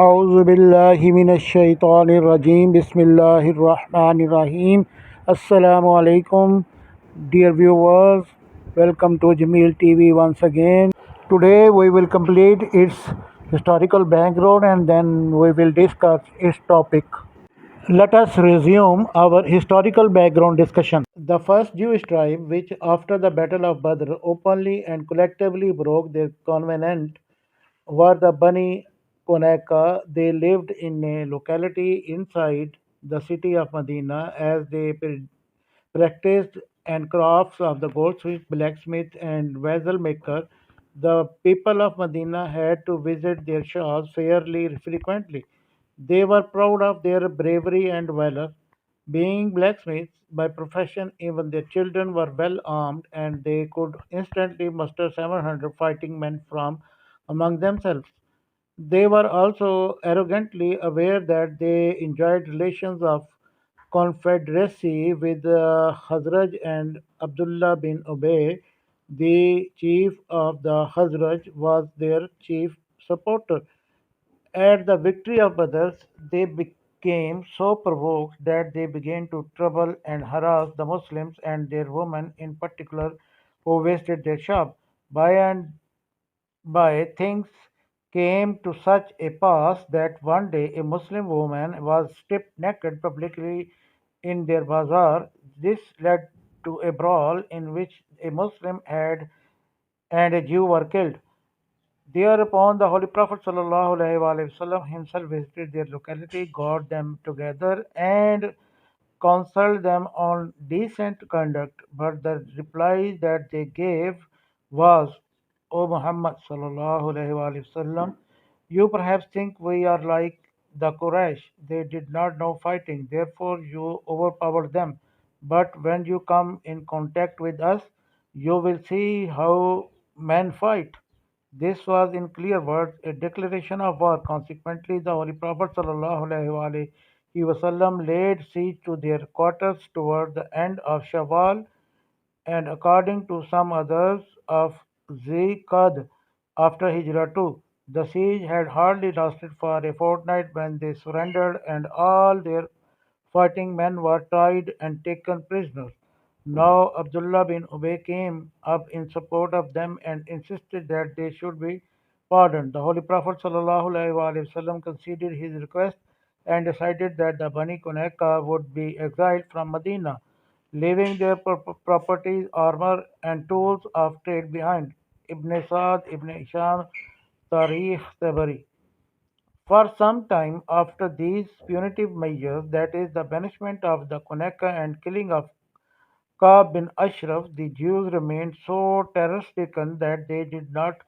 أعوذ بالله من الشيطان الرجيم بسم الله الرحمن الرحيم Assalamu alaikum dear viewers, welcome to Jameel TV once again. Today we will complete its historical background and then we will discuss its topic. Let us resume our historical background discussion. The first Jewish tribe, which after the Battle of Badr openly and collectively broke their covenant, were the Bani Konaka. They lived in a locality inside the city of Medina as they practiced and crafts of the goldsmith, blacksmith, and vessel maker. The people of Medina had to visit their shops fairly frequently. They were proud of their bravery and valor. Being blacksmiths by profession, even their children were well armed and they could instantly muster 700 fighting men from among themselves. They were also arrogantly aware that they enjoyed relations of confederacy with Khazraj, and Abdullah bin Ubay, the chief of the Khazraj, was their chief supporter. At the victory of Badr, they became so provoked that they began to trouble and harass the Muslims and their women in particular, who wasted their shop. By and by, things came to such a pass that one day a Muslim woman was stripped naked publicly in their bazaar. This led to a brawl in which a Muslim had and a Jew were killed. Thereupon, the Holy Prophet ﷺ himself visited their locality, got them together, and counseled them on decent conduct. But the reply that they gave was, O Muhammad ﷺ, you perhaps think we are like the Quraysh. They did not know fighting, therefore you overpowered them. But when you come in contact with us, you will see how men fight. This was in clear words a declaration of war. Consequently, the Holy Prophet ﷺ laid siege to their quarters toward the end of Shawwal, and according to some others of Zikad after Hijrah too. The siege had hardly lasted for a fortnight when they surrendered and all their fighting men were tried and taken prisoners. Now Abdullah bin Ubay came up in support of them and insisted that they should be pardoned. The Holy Prophet ﷺ conceded his request and decided that the Bani Kunayka would be exiled from Medina, leaving their properties, armor, and tools of trade behind. Ibn Sa'd, Ibn Isham, Tarikh Tabari. For some time after these punitive measures, that is, the banishment of the Kunaka and killing of Ka'b bin Ashraf, the Jews remained so terror-stricken that they did not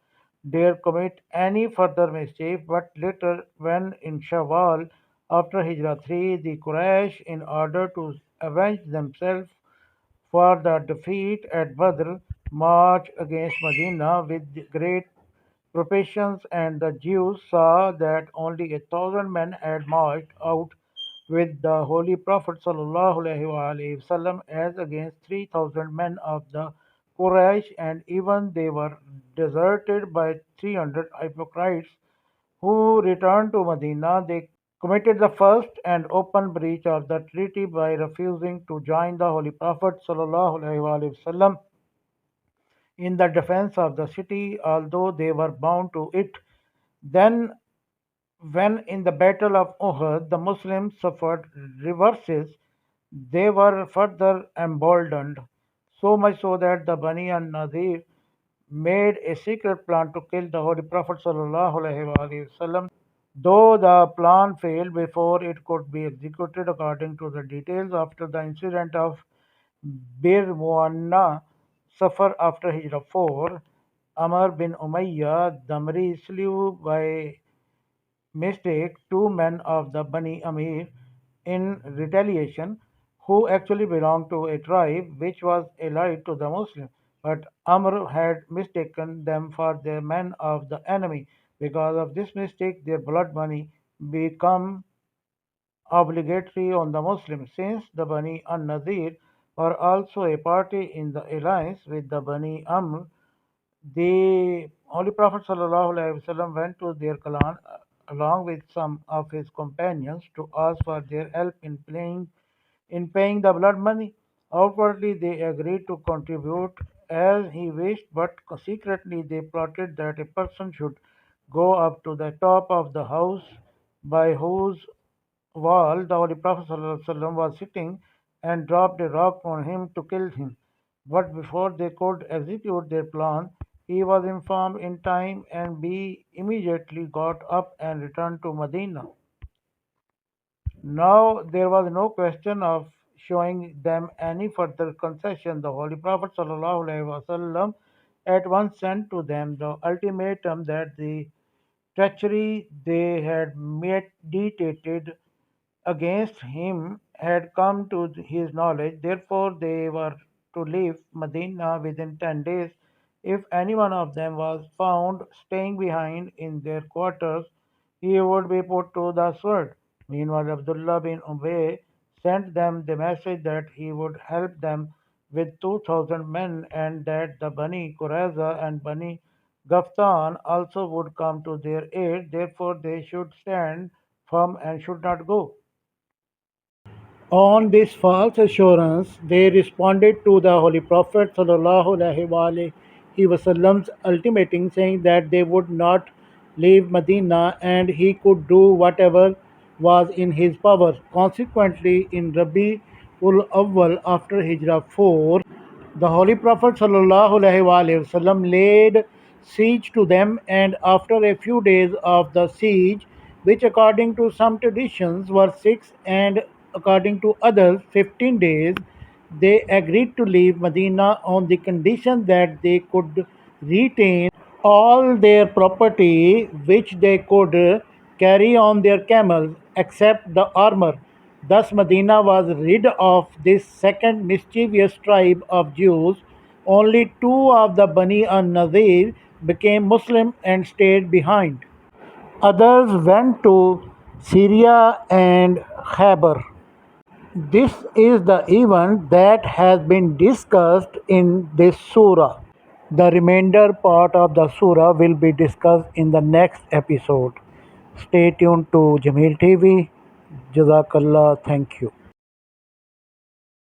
dare commit any further mischief. But later, when in Shawwal, after Hijrah 3, the Quraysh, in order to avenge themselves for the defeat at Badr, marched against Medina with great preparations, and the Jews saw that only 1,000 men had marched out with the Holy Prophet ﷺ as against 3,000 men of the Quraysh, and even they were deserted by 300 hypocrites who returned to Medina. They committed the first and open breach of the treaty by refusing to join the Holy Prophet ﷺ in the defense of the city, although they were bound to it. Then, when in the Battle of Uhud the Muslims suffered reverses, they were further emboldened, so much so that the Bani and Nadir made a secret plan to kill the Holy Prophet ﷺ. Though the plan failed before it could be executed according to the details, after the incident of Bir Muanna Safar after Hijrah 4, Amr bin Umayyah Damri slew by mistake two men of the Bani Amir in retaliation, who actually belonged to a tribe which was allied to the Muslims. But Amr had mistaken them for the men of the enemy. Because of this mistake, their blood money became obligatory on the Muslims. Since the Bani an-Nadir were also a party in the alliance with the Bani Amr, the Holy Prophet ﷺ went to their clan along with some of his companions, to ask for their help in paying the blood money. Outwardly, they agreed to contribute as he wished, but secretly they plotted that a person should go up to the top of the house by whose wall the Holy Prophet ﷺ was sitting and dropped a rock on him to kill him. But before they could execute their plan, he was informed in time and B immediately got up and returned to Medina. Now there was no question of showing them any further concession. The Holy Prophet ﷺ at once sent to them the ultimatum that the treachery they had meditated against him had come to his knowledge. Therefore, they were to leave Medina within 10 days. If any one of them was found staying behind in their quarters, he would be put to the sword. Meanwhile, Abdullah bin Ubay sent them the message that he would help them with 2,000 men and that the Bani Qurayza and Bani Gaftan also would come to their aid. Therefore, they should stand firm and should not go. On this false assurance, they responded to the Holy Prophet Sallallahu Alaihi Wasallam's ultimatum, saying that they would not leave Medina and he could do whatever was in his power. Consequently, in Rabi ul Awwal after Hijrah 4, the Holy Prophet ﷺ laid siege to them, and after a few days of the siege, which according to some traditions were 6 and according to others 15 days, they agreed to leave Medina on the condition that they could retain all their property which they could carry on their camels except the armor. Thus Medina was rid of this second mischievous tribe of Jews. Only two of the Bani an-Nadir became Muslim and stayed behind. Others went to Syria and Khyber. This is the event that has been discussed in this surah. The remainder part of the surah will be discussed in the next episode. Stay tuned to Jameel TV. Jazakallah. Thank you.